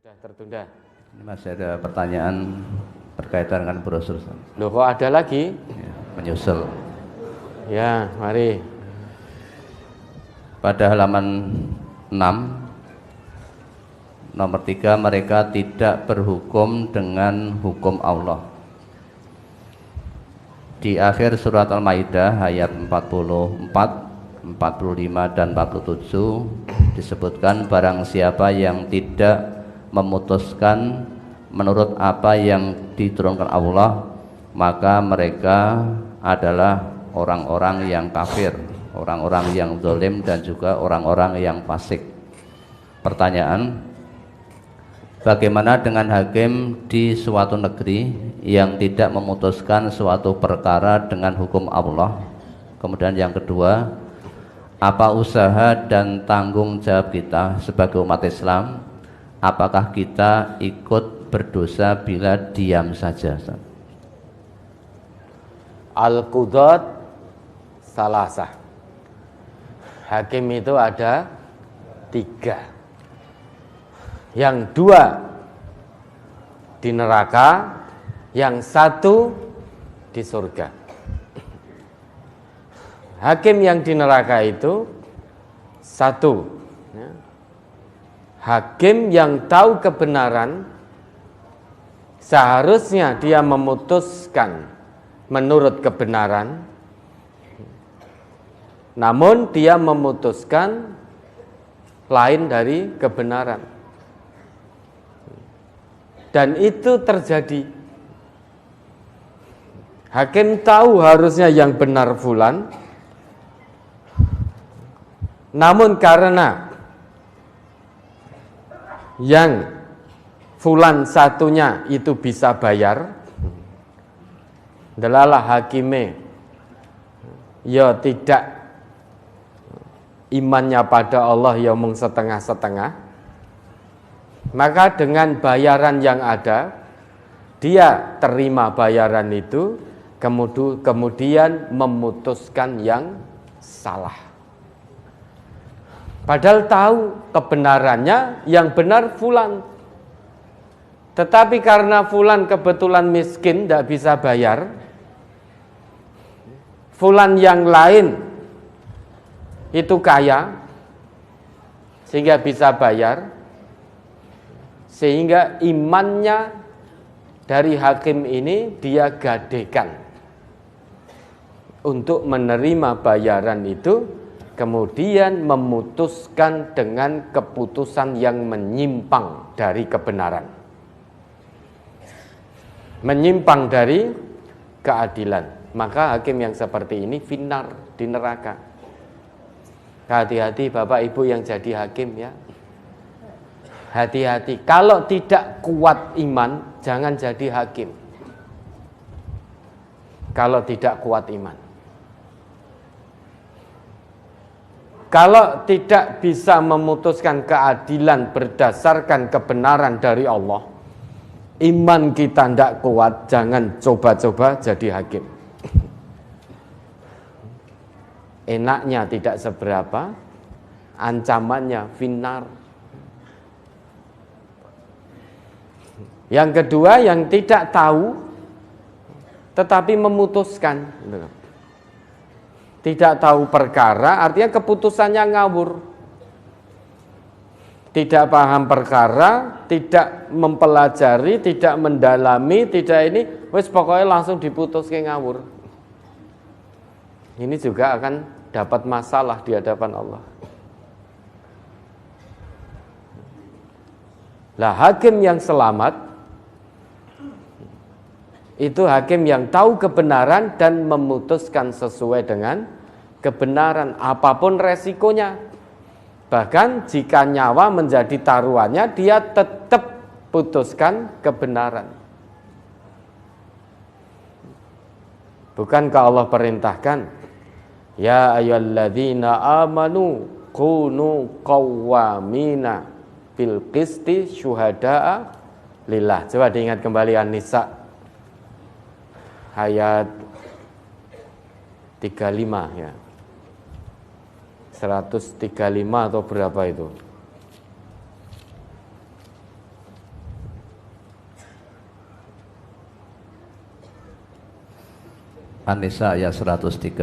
Sudah tertunda. Ini masih ada pertanyaan berkaitan dengan brosur. Loh, kok ada lagi? Ya, menyusul. Ya, mari. Pada halaman 6 nomor 3, mereka tidak berhukum dengan hukum Allah. Di akhir surat Al-Maidah ayat 44, 45 dan 47 disebutkan barang siapa yang tidak memutuskan menurut apa yang diturunkan Allah, maka mereka adalah orang-orang yang kafir, orang-orang yang zalim dan juga orang-orang yang fasik. Pertanyaan, bagaimana dengan hakim di suatu negeri yang tidak memutuskan suatu perkara dengan hukum Allah? Kemudian yang kedua, apa usaha dan tanggung jawab kita sebagai umat Islam? Apakah kita ikut berdosa bila diam saja? Al-Qudat salasah. Hakim itu ada 3. Yang 2 di neraka, yang 1 di surga. Hakim yang di neraka itu 1, hakim yang tahu kebenaran, seharusnya dia memutuskan menurut kebenaran, namun dia memutuskan lain dari kebenaran. Dan itu terjadi. Hakim tahu harusnya yang benar fulan, namun karena yang fulan satunya itu bisa bayar, delalah hakime ya tidak imannya pada Allah ya mung setengah-setengah, maka dengan bayaran yang ada dia terima bayaran itu, kemudian memutuskan yang salah. Padahal tahu kebenarannya yang benar fulan, tetapi karena fulan kebetulan miskin tidak bisa bayar, fulan yang lain itu kaya sehingga bisa bayar, sehingga imannya dari hakim ini dia gadekan untuk menerima bayaran itu, kemudian memutuskan dengan keputusan yang menyimpang dari kebenaran, menyimpang dari keadilan. Maka hakim yang seperti ini finnar, di neraka. Hati-hati Bapak Ibu yang jadi hakim ya. Hati-hati, kalau tidak kuat iman jangan jadi hakim. Kalau tidak kuat iman, kalau tidak bisa memutuskan keadilan berdasarkan kebenaran dari Allah, iman kita tidak kuat, jangan coba-coba jadi hakim. Enaknya tidak seberapa, ancamannya finnar. Yang kedua, yang tidak tahu tetapi memutuskan. Tidak tahu perkara, artinya keputusannya ngawur. Tidak paham perkara, tidak mempelajari, tidak mendalami, tidak ini, wis pokoknya langsung diputus ke ngawur. Ini juga akan dapat masalah di hadapan Allah. Lah hakim yang selamat itu hakim yang tahu kebenaran dan memutuskan sesuai dengan kebenaran, apapun resikonya. Bahkan jika nyawa menjadi taruhannya, dia tetap putuskan kebenaran. Bukankah Allah perintahkan, ya ayyuhalladzina amanu kunu qawwamina bil qisti syuhada'a lillah. Coba diingat kembali An-Nisa ayat 35 ya. 135 atau berapa itu? An-Nisa ayat 135.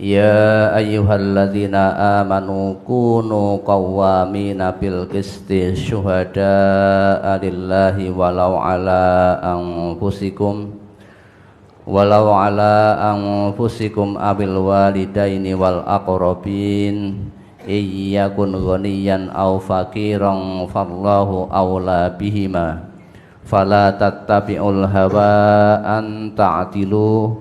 Ya ayyuhalladzina amanu kunu qawwamina bil qisti syuhada'a lillahi walau ala anfusikum abil walidaini wal aqrabin iyyakun ghaniyan aw faqiran fallahu awla bihima fala tattabi'ul hawa an ta'dilu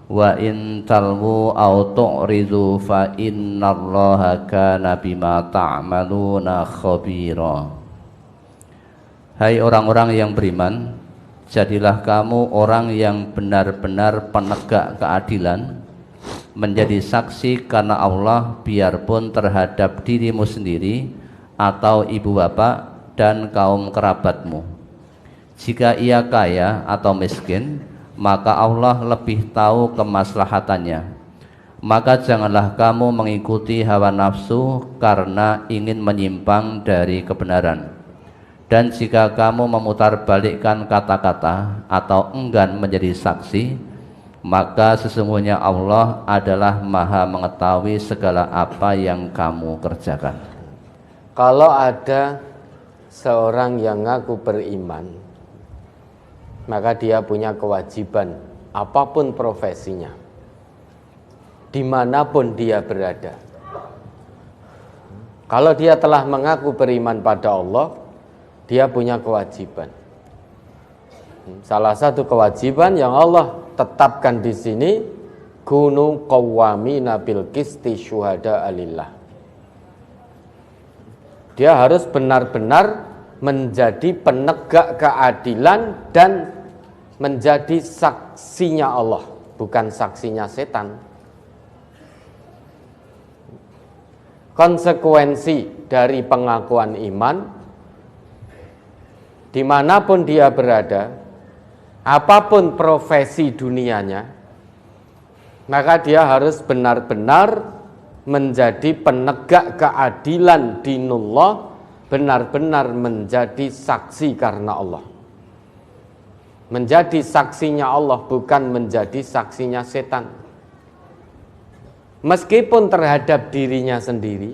wa in talwu aw tu'ridu fa innallaha kana bima ta'maluna khabira. Hai orang-orang yang beriman, jadilah kamu orang yang benar-benar penegak keadilan, menjadi saksi karena Allah biarpun terhadap dirimu sendiri atau ibu bapak dan kaum kerabatmu. Jika ia kaya atau miskin, maka Allah lebih tahu kemaslahatannya. Maka janganlah kamu mengikuti hawa nafsu karena ingin menyimpang dari kebenaran. Dan jika kamu memutarbalikkan kata-kata atau enggan menjadi saksi, maka sesungguhnya Allah adalah Maha mengetahui segala apa yang kamu kerjakan. Kalau ada seorang yang ngaku beriman, maka dia punya kewajiban apapun profesinya, dimanapun dia berada. Kalau dia telah mengaku beriman pada Allah, dia punya kewajiban. Salah satu kewajiban yang Allah tetapkan di sini, kunu qawwamina bil qisti syuhada'a lillah. Dia harus benar-benar menjadi penegak keadilan dan menjadi saksinya Allah, bukan saksinya setan. Konsekuensi dari pengakuan iman, dimanapun dia berada, apapun profesi dunianya, maka dia harus benar-benar menjadi penegak keadilan dinullah, benar-benar menjadi saksi karena Allah. Menjadi saksinya Allah, bukan menjadi saksinya setan. Meskipun terhadap dirinya sendiri,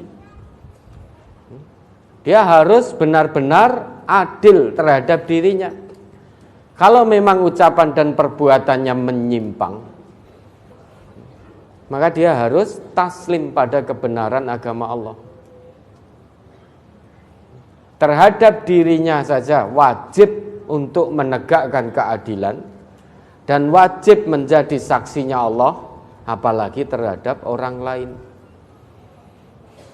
dia harus benar-benar adil terhadap dirinya. Kalau memang ucapan dan perbuatannya menyimpang, maka dia harus taslim pada kebenaran agama Allah. Terhadap dirinya saja wajib untuk menegakkan keadilan dan wajib menjadi saksinya Allah, apalagi terhadap orang lain.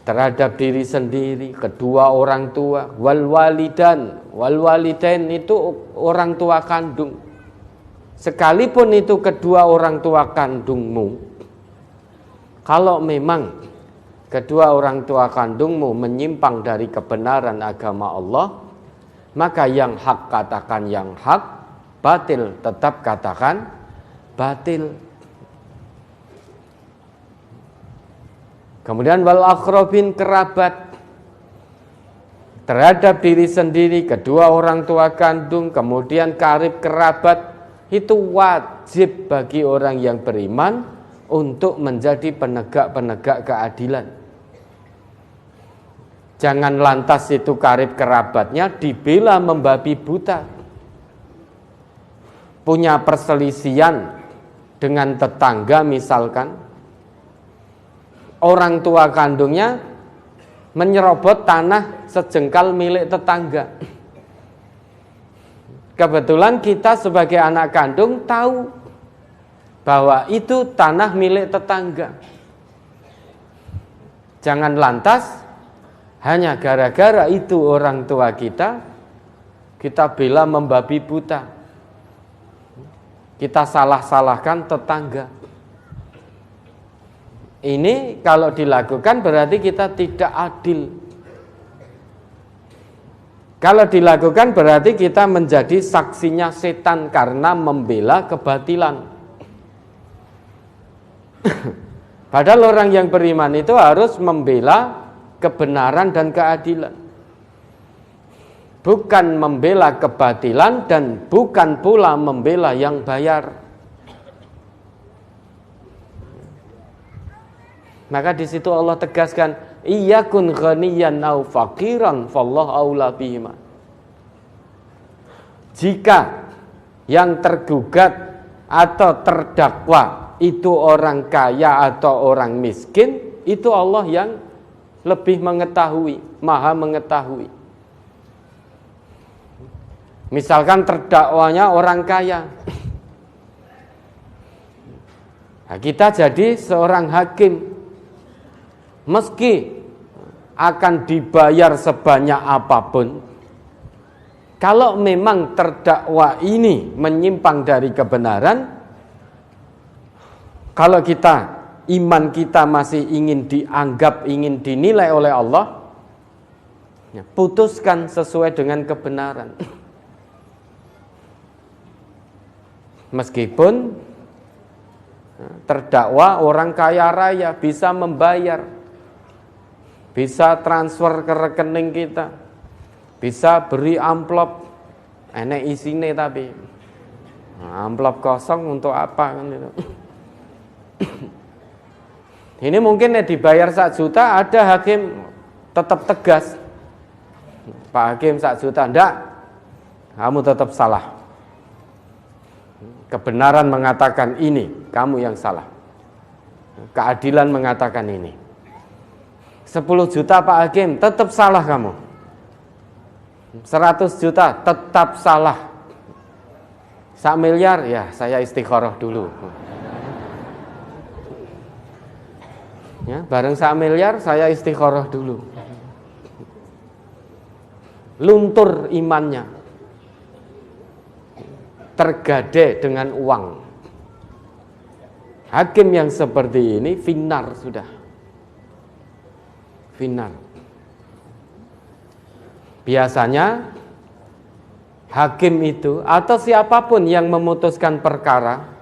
Terhadap diri sendiri, kedua orang tua, wal walidain itu orang tua kandung. Sekalipun itu kedua orang tua kandungmu, kalau memang kedua orang tua kandungmu menyimpang dari kebenaran agama Allah, maka yang hak katakan yang hak, batil tetap katakan batil. Kemudian wal aqrabin, kerabat. Terhadap diri sendiri, kedua orang tua kandung, kemudian karib kerabat, itu wajib bagi orang yang beriman untuk menjadi penegak-penegak keadilan. Jangan lantas itu karib kerabatnya dibela membabi buta. Punya perselisihan dengan tetangga misalkan, orang tua kandungnya menyerobot tanah sejengkal milik tetangga. Kebetulan kita sebagai anak kandung tahu bahwa itu tanah milik tetangga. Jangan lantas hanya gara-gara itu orang tua kita bela membabi buta. Kita salah-salahkan tetangga. Ini kalau dilakukan berarti kita tidak adil. Kalau dilakukan berarti kita menjadi saksinya setan karena membela kebatilan. Padahal orang yang beriman itu harus membela kebenaran dan keadilan. bukan membela kebatilan dan bukan pula membela yang bayar. Maka di situ Allah tegaskan, iyyakun ghaniyan au faqiran fallahu aula bihima. Jika yang tergugat atau terdakwa itu orang kaya atau orang miskin, itu Allah yang lebih mengetahui, maha mengetahui. Misalkan terdakwanya orang kaya, nah, kita jadi seorang hakim, meski akan dibayar sebanyak apapun, kalau memang terdakwa ini menyimpang dari kebenaran, kalau iman kita masih ingin dianggap, ingin dinilai oleh Allah, ya, putuskan sesuai dengan kebenaran. Meskipun terdakwa orang kaya raya, bisa membayar, bisa transfer ke rekening kita, bisa beri amplop, enek isine tapi amplop kosong untuk apa kan itu. Ini mungkin dibayar 1 juta, ada hakim tetap tegas, Pak Hakim 1 juta, enggak, kamu tetap salah. Kebenaran mengatakan ini, kamu yang salah. Keadilan mengatakan ini. 10 juta Pak Hakim, tetap salah kamu. 100 juta, tetap salah. 1 miliar, ya saya istikharah dulu. Ya, bareng 1 miliar, saya istikharah dulu. Luntur imannya. Tergade dengan uang. Hakim yang seperti ini finar sudah. Finar. Biasanya hakim itu atau siapapun yang memutuskan perkara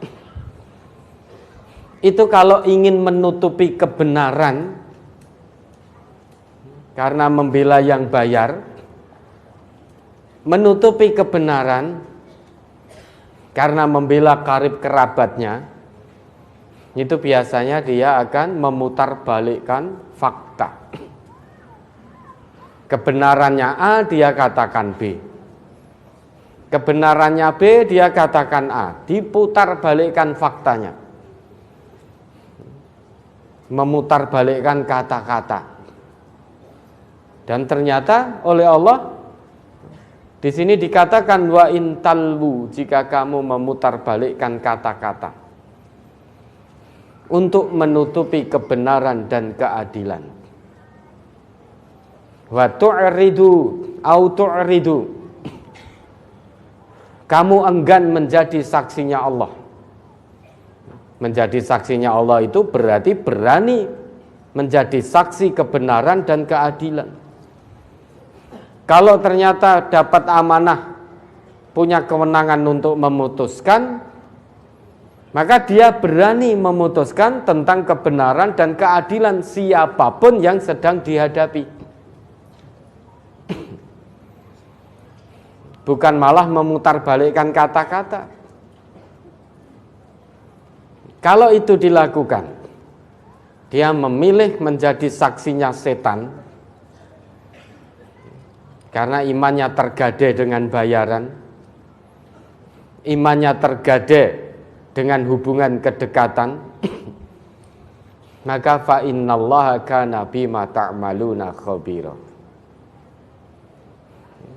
itu kalau ingin menutupi kebenaran karena membela yang bayar, menutupi kebenaran karena membela karib kerabatnya, itu biasanya dia akan memutarbalikkan fakta. Kebenarannya A, dia katakan B. Kebenarannya B, dia katakan A. Diputarbalikkan faktanya. Memutarbalikkan kata-kata. Dan ternyata oleh Allah di sini dikatakan wa intalwu, jika kamu memutarbalikkan kata-kata untuk menutupi kebenaran dan keadilan. Wa tu'ridu au tu'ridu, kamu enggan menjadi saksinya Allah. Menjadi saksinya Allah itu berarti berani menjadi saksi kebenaran dan keadilan. Kalau ternyata dapat amanah, punya kewenangan untuk memutuskan, maka dia berani memutuskan tentang kebenaran dan keadilan siapapun yang sedang dihadapi. Bukan malah memutarbalikkan kata-kata. Kalau itu dilakukan, dia memilih menjadi saksinya setan, karena imannya tergade dengan bayaran, imannya tergade dengan hubungan kedekatan, maka fa innallaha kana bima ta'maluna khabira.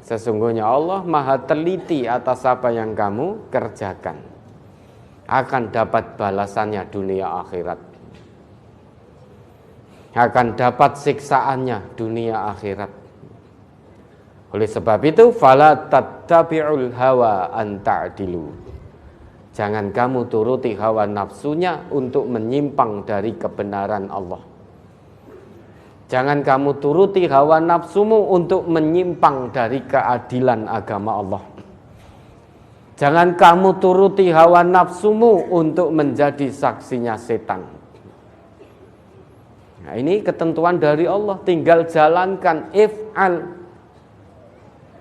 Sesungguhnya Allah maha teliti atas apa yang kamu kerjakan. Akan dapat balasannya dunia akhirat. Akan dapat siksaannya dunia akhirat. Oleh sebab itu, fala tattabi'ul hawa an ta'dilu. Jangan kamu turuti hawa nafsunya untuk menyimpang dari kebenaran Allah. Jangan kamu turuti hawa nafsumu untuk menyimpang dari keadilan agama Allah. Jangan kamu turuti hawa nafsumu untuk menjadi saksinya setan. Nah, ini ketentuan dari Allah, tinggal jalankan, if'al.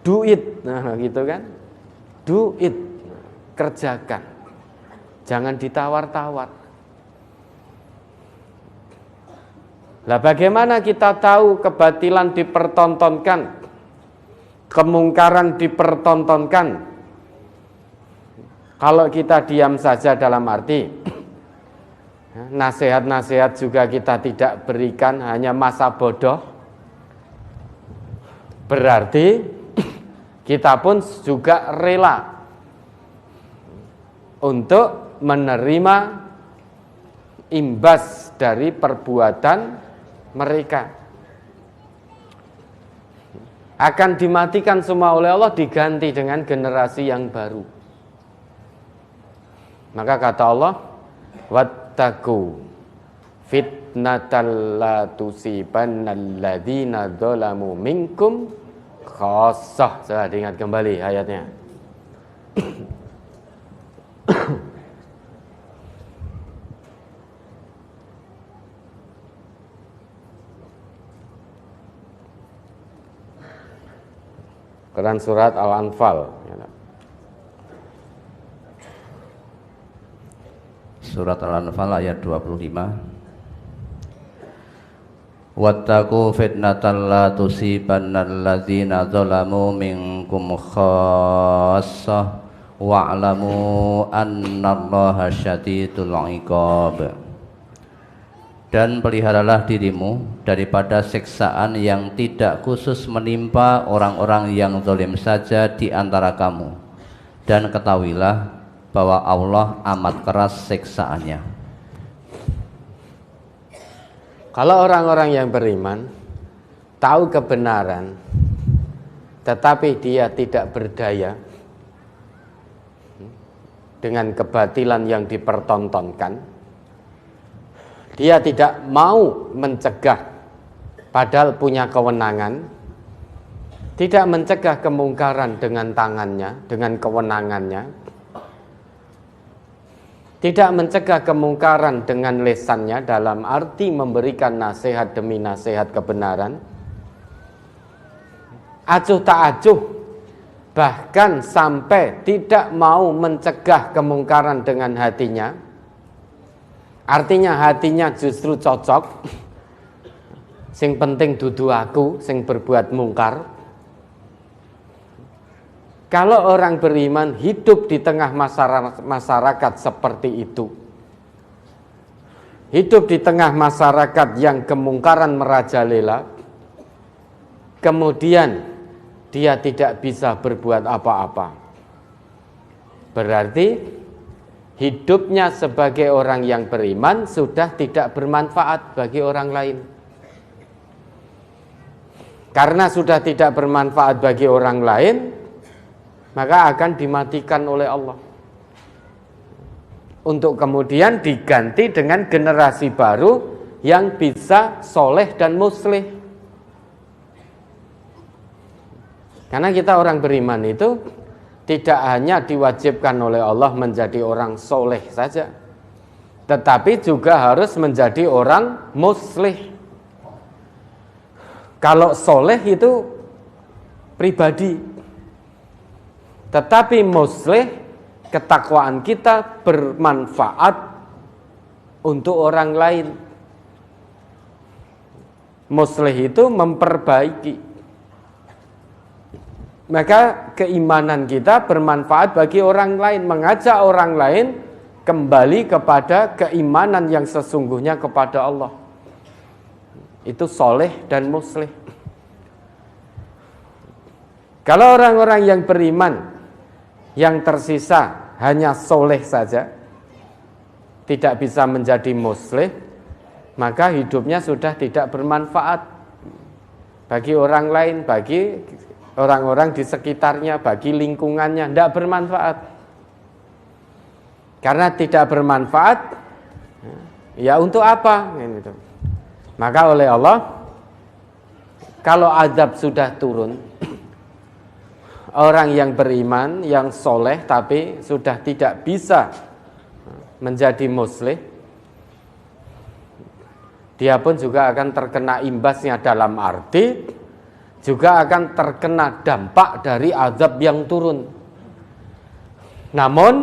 do it, nah gitu kan, do it, kerjakan, jangan ditawar-tawar. Lah bagaimana kita tahu kebatilan dipertontonkan, kemungkaran dipertontonkan? Kalau kita diam saja, dalam arti nasihat-nasihat juga kita tidak berikan, hanya masa bodoh, berarti kita pun juga rela untuk menerima imbas dari perbuatan mereka. Akan dimatikan semua oleh Allah, diganti dengan generasi yang baru. Maka kata Allah, wattaqu fitnatal la tusibannal ladzina dzalamu minkum khassah. Saya ingat kembali ayatnya. Quran surat Al-Anfal. Surat Al-Anfal ayat 25. Wattaqu fitnatan la tusibannal ladzina dzalamu minkum khassah wa'lamu annallaha syadidul iqab. Dan peliharalah dirimu daripada siksaan yang tidak khusus menimpa orang-orang yang zalim saja di antara kamu, dan ketahuilah bahwa Allah amat keras siksaannya. Kalau orang-orang yang beriman tahu kebenaran, tetapi dia tidak berdaya dengan kebatilan yang dipertontonkan, dia tidak mau mencegah, padahal punya kewenangan, tidak mencegah kemungkaran dengan tangannya, dengan kewenangannya, tidak mencegah kemungkaran dengan lisannya, dalam arti memberikan nasihat demi nasihat kebenaran, acuh tak acuh, bahkan sampai tidak mau mencegah kemungkaran dengan hatinya. Artinya hatinya justru cocok, sing penting dudu aku sing berbuat mungkar. Kalau orang beriman hidup di tengah masyarakat seperti itu, hidup di tengah masyarakat yang kemungkaran merajalela, kemudian dia tidak bisa berbuat apa-apa, berarti hidupnya sebagai orang yang beriman sudah tidak bermanfaat bagi orang lain. Karena sudah tidak bermanfaat bagi orang lain, maka akan dimatikan oleh Allah, untuk kemudian diganti dengan generasi baru yang bisa soleh dan muslih. Karena kita orang beriman itu tidak hanya diwajibkan oleh Allah menjadi orang soleh saja, tetapi juga harus menjadi orang muslih. Kalau soleh itu pribadi, tetapi muslih, ketakwaan kita bermanfaat untuk orang lain. Muslih itu memperbaiki. Maka keimanan kita bermanfaat bagi orang lain, mengajak orang lain kembali kepada keimanan yang sesungguhnya kepada Allah. Itu soleh dan muslih. Kalau orang-orang yang beriman, yang tersisa hanya soleh saja, tidak bisa menjadi muslih, maka hidupnya sudah tidak bermanfaat bagi orang lain, bagi orang-orang di sekitarnya, bagi lingkungannya, tidak bermanfaat. Karena tidak bermanfaat, ya untuk apa? Maka oleh Allah, kalau azab sudah turun, orang yang beriman, yang soleh tapi sudah tidak bisa menjadi muslih, dia pun juga akan terkena imbasnya, dalam arti juga akan terkena dampak dari azab yang turun. Namun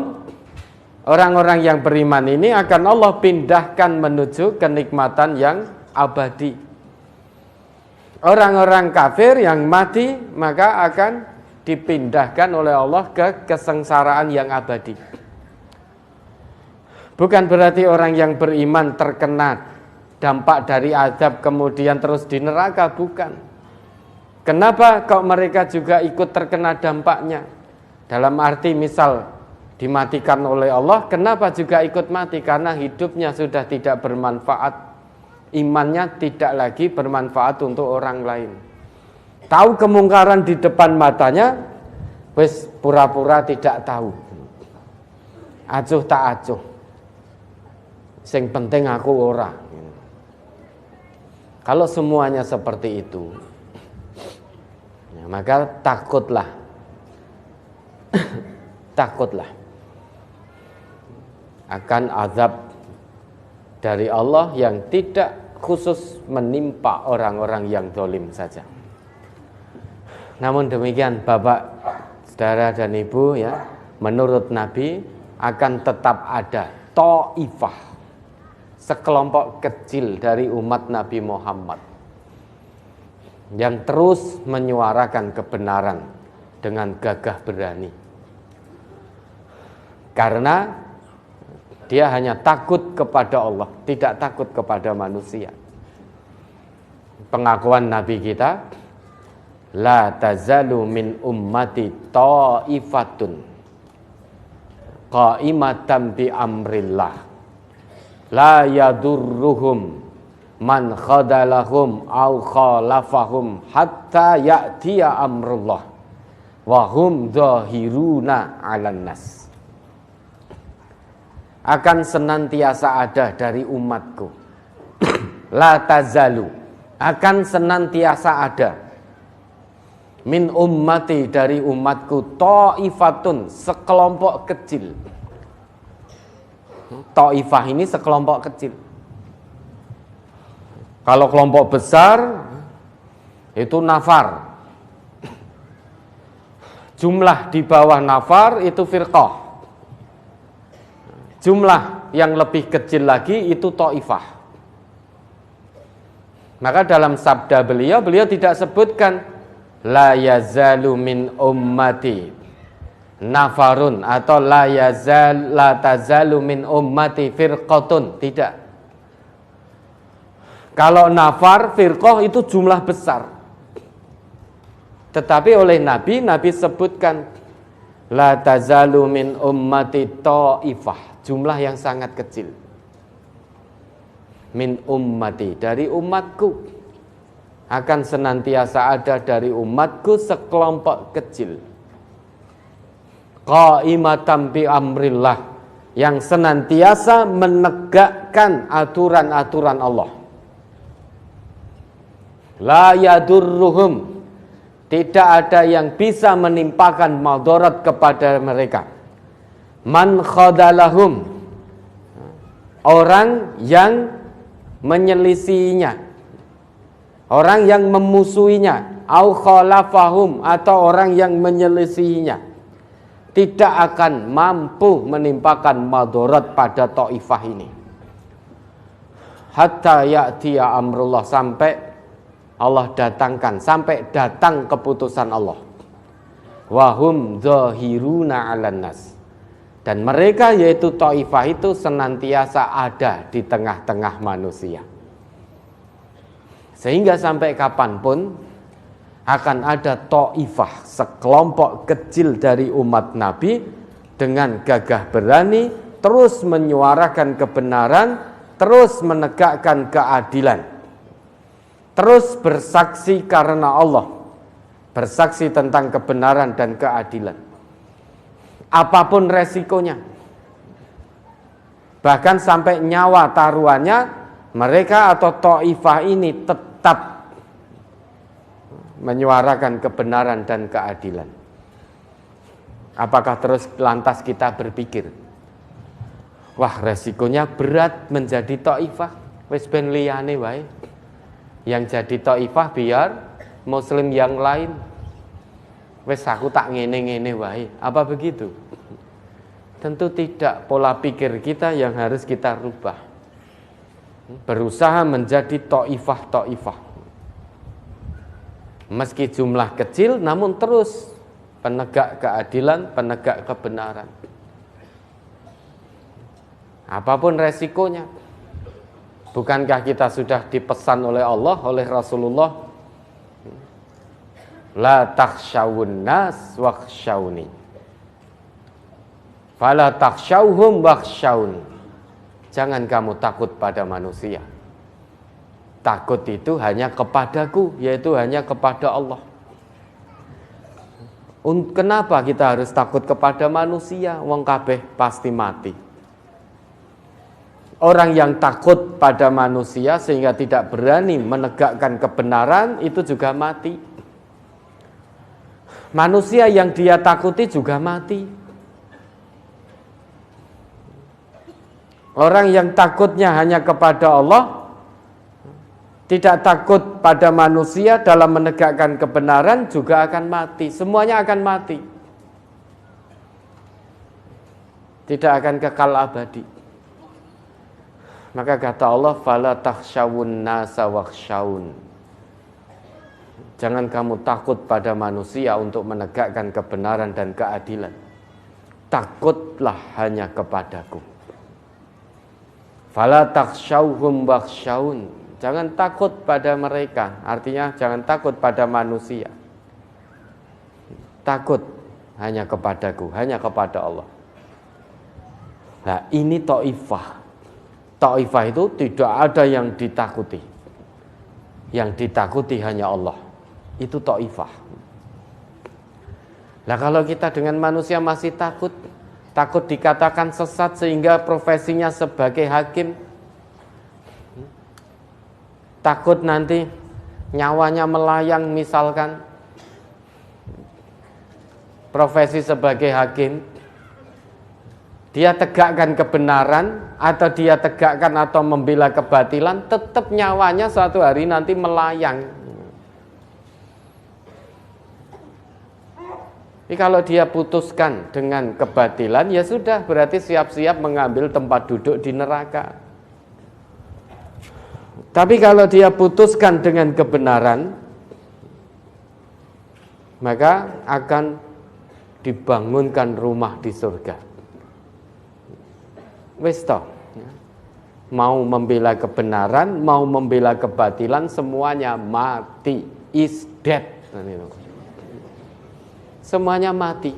orang-orang yang beriman ini akan Allah pindahkan menuju kenikmatan yang abadi. Orang-orang kafir yang mati maka akan dipindahkan oleh Allah ke kesengsaraan yang abadi. Bukan berarti orang yang beriman terkena dampak dari azab kemudian terus di neraka, bukan. Kenapa kok mereka juga ikut terkena dampaknya? Dalam arti misal dimatikan oleh Allah, kenapa juga ikut mati? Karena hidupnya sudah tidak bermanfaat. Imannya tidak lagi bermanfaat untuk orang lain. Tahu kemungkaran di depan matanya, wis pura-pura tidak tahu. Acuh tak acuh. Sing penting aku ora. Kalau semuanya seperti itu, ya, maka takutlah. Takutlah akan azab dari Allah yang tidak khusus menimpa orang-orang yang zalim saja. Namun demikian Bapak, Saudara dan Ibu, ya, menurut Nabi akan tetap ada Taifah, sekelompok kecil dari umat Nabi Muhammad yang terus menyuarakan kebenaran dengan gagah berani. Karena dia hanya takut kepada Allah, tidak takut kepada manusia. Pengakuan Nabi kita, la tazalu min ummati ta'ifatun qa'imatan bi amrillah la yadurruhum man khadalahum au khalafahum hatta ya'tiya amrullah wa hum zahiruna 'alan nas. Akan senantiasa ada dari umatku. La tazalu, akan senantiasa ada min ummati, dari umatku, ta'ifatun, sekelompok kecil. Ta'ifah ini sekelompok kecil. Kalau kelompok besar itu nafar. Jumlah di bawah nafar itu firqah. Jumlah yang lebih kecil lagi itu ta'ifah. Maka dalam sabda beliau tidak sebutkan la yazalu min ummati nafarun atau la tazalu min ummati firqatun, tidak. Kalau nafar, firqah itu jumlah besar. Tetapi oleh Nabi sebutkan la tazalu min ummati ta'ifah, jumlah yang sangat kecil. Min ummati, dari umatku, akan senantiasa ada dari umatku sekelompok kecil. Qa'imatan bi amrillah, yang senantiasa menegakkan aturan-aturan Allah. La yadurruhum, tidak ada yang bisa menimpakan madarat kepada mereka. Man khadalahum, orang yang menyelisihinya, orang yang memusuhinya, au khalafahum, atau orang yang menyelisihinya, tidak akan mampu menimpakan madarat pada ta'ifah ini. Hatta ya'tiya amrullah, sampai Allah datangkan, sampai datang keputusan Allah. Wahum zahiruna 'alan nas, dan mereka yaitu ta'ifah itu senantiasa ada di tengah-tengah manusia. Sehingga sampai kapanpun akan ada ta'ifah, sekelompok kecil dari umat Nabi dengan gagah berani terus menyuarakan kebenaran, terus menegakkan keadilan, terus bersaksi karena Allah, bersaksi tentang kebenaran dan keadilan. Apapun resikonya, bahkan sampai nyawa taruhannya, mereka atau ta'ifah ini tetap menyuarakan kebenaran dan keadilan. Apakah terus lantas kita berpikir, wah resikonya berat menjadi ta'ifah, wis ben liyane wae. Yang jadi ta'ifah biar muslim yang lain. Wes aku tak ngene-ngene wae. Apa begitu? Tentu tidak. Pola pikir kita yang harus kita rubah. Berusaha menjadi ta'ifah. Meski jumlah kecil, namun terus penegak keadilan, penegak kebenaran. Apapun resikonya. Bukankah kita sudah dipesan oleh Allah, oleh Rasulullah, la takhshawun nas wakhshawni, fala takhshawhum wakhshawni. Jangan kamu takut pada manusia. Takut itu hanya kepadaku, yaitu hanya kepada Allah. Kenapa kita harus takut kepada manusia? Wong kabeh pasti mati. Orang yang takut pada manusia sehingga tidak berani menegakkan kebenaran itu juga mati. Manusia yang dia takuti juga mati. Orang yang takutnya hanya kepada Allah, tidak takut pada manusia dalam menegakkan kebenaran juga akan mati. Semuanya akan mati. Tidak akan kekal abadi. Maka kata Allah, fala takhshawun nasa wakhshawun. Jangan kamu takut pada manusia untuk menegakkan kebenaran dan keadilan. Takutlah hanya kepadaku. Fala takhshawhum wakhshawun. Jangan takut pada mereka. Artinya jangan takut pada manusia. Takut hanya kepadaku, hanya kepada Allah. Nah, ini ta'ifah. Ta'ifah itu tidak ada yang ditakuti. Yang ditakuti hanya Allah. Itu ta'ifah. Nah, kalau kita dengan manusia masih takut dikatakan sesat sehingga profesinya sebagai hakim, takut nanti nyawanya melayang misalkan, profesi sebagai hakim, dia tegakkan kebenaran atau dia tegakkan atau membela kebatilan, tetap nyawanya suatu hari nanti melayang. Jadi kalau dia putuskan dengan kebatilan, ya sudah, berarti siap-siap mengambil tempat duduk di neraka. Tapi kalau dia putuskan dengan kebenaran, maka akan dibangunkan rumah di surga. Wis toh, mau membela kebenaran, mau membela kebatilan, semuanya mati, is dead. Semuanya mati.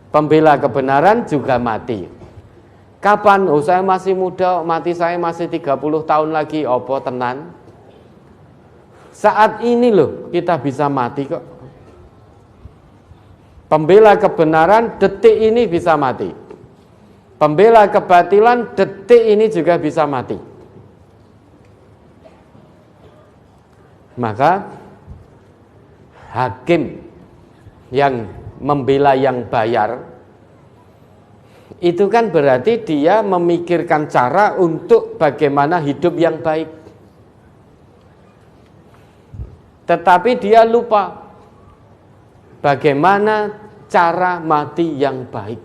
Pembela kebenaran juga mati. Kapan? Oh, saya masih muda, mati saya masih 30 tahun lagi. Opo tenan? Saat ini loh kita bisa mati kok. Pembela kebenaran detik ini bisa mati. Pembela kebatilan detik ini juga bisa mati. Maka hakim yang membela yang bayar, itu kan berarti dia memikirkan cara untuk bagaimana hidup yang baik. Tetapi dia lupa bagaimana cara mati yang baik.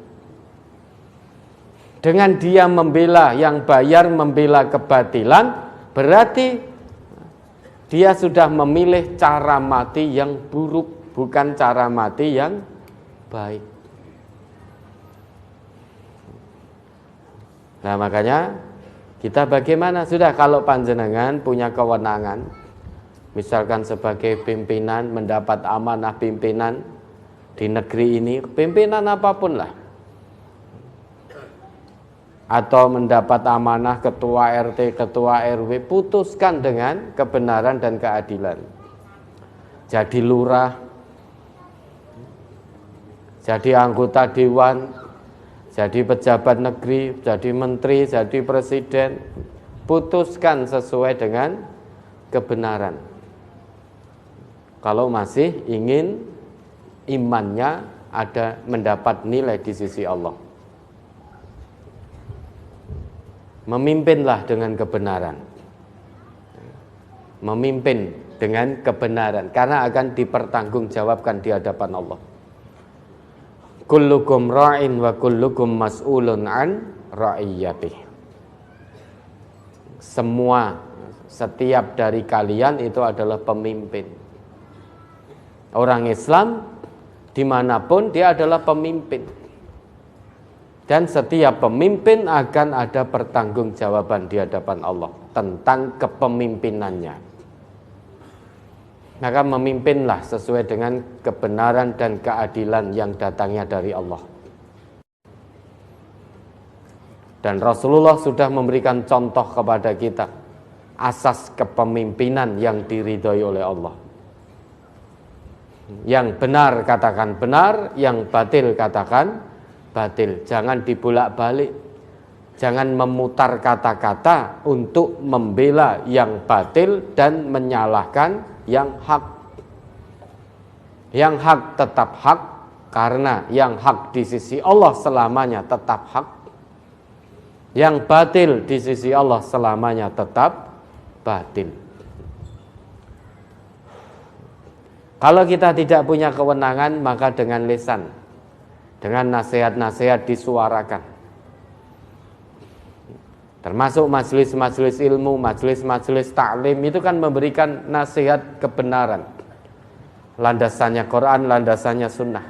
Dengan dia membela yang bayar, membela kebatilan, berarti dia sudah memilih cara mati yang buruk, bukan cara mati yang baik. Nah, makanya kita bagaimana? Sudah, kalau panjenengan punya kewenangan, misalkan sebagai pimpinan, mendapat amanah pimpinan di negeri ini, pimpinan apapun lah, atau mendapat amanah ketua RT, ketua RW, putuskan dengan kebenaran dan keadilan. Jadi lurah, jadi anggota dewan, jadi pejabat negeri, jadi menteri, jadi presiden, putuskan sesuai dengan kebenaran. Kalau masih ingin imannya ada, mendapat nilai di sisi Allah. Memimpinlah dengan kebenaran. Memimpin dengan kebenaran, karena akan dipertanggungjawabkan di hadapan Allah. Kullukum ra'in wa kullukum mas'ulun an ra'iyatih. Setiap dari kalian itu adalah pemimpin. Orang Islam dimanapun dia adalah pemimpin. Dan setiap pemimpin akan ada pertanggungjawaban di hadapan Allah tentang kepemimpinannya. Maka memimpinlah sesuai dengan kebenaran dan keadilan yang datangnya dari Allah. Dan Rasulullah sudah memberikan contoh kepada kita asas kepemimpinan yang diridhoi oleh Allah. Yang benar katakan benar, yang batil katakan batil. Jangan dibolak-balik. Jangan memutar kata-kata untuk membela yang batil dan menyalahkan yang hak. Yang hak tetap hak, karena yang hak di sisi Allah selamanya tetap hak. Yang batil di sisi Allah selamanya tetap batil. Kalau kita tidak punya kewenangan, maka dengan lisan, dengan nasihat-nasihat disuarakan. Termasuk majelis-majelis ilmu, majelis-majelis taklim itu kan memberikan nasihat kebenaran. Landasannya Quran, landasannya sunnah.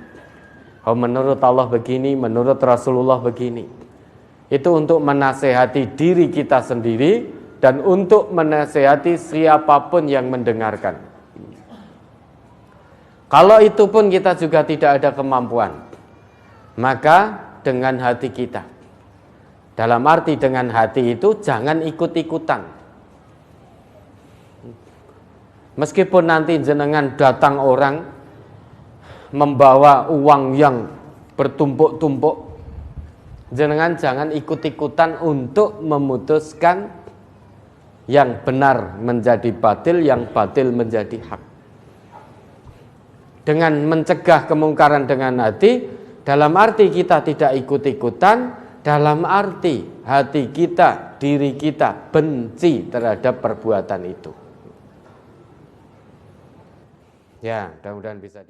Oh, menurut Allah begini, menurut Rasulullah begini. Itu untuk menasehati diri kita sendiri dan untuk menasehati siapapun yang mendengarkan. Kalau itu pun kita juga tidak ada kemampuan, maka dengan hati kita. Dalam arti dengan hati itu jangan ikut-ikutan. Meskipun nanti jenengan datang orang membawa uang yang bertumpuk-tumpuk, jenengan jangan ikut-ikutan untuk memutuskan yang benar menjadi batil, yang batil menjadi hak. Dengan mencegah kemungkaran dengan hati, dalam arti kita tidak ikut-ikutan, dalam arti hati kita, diri kita benci terhadap perbuatan itu. Ya, mudah-mudahan bisa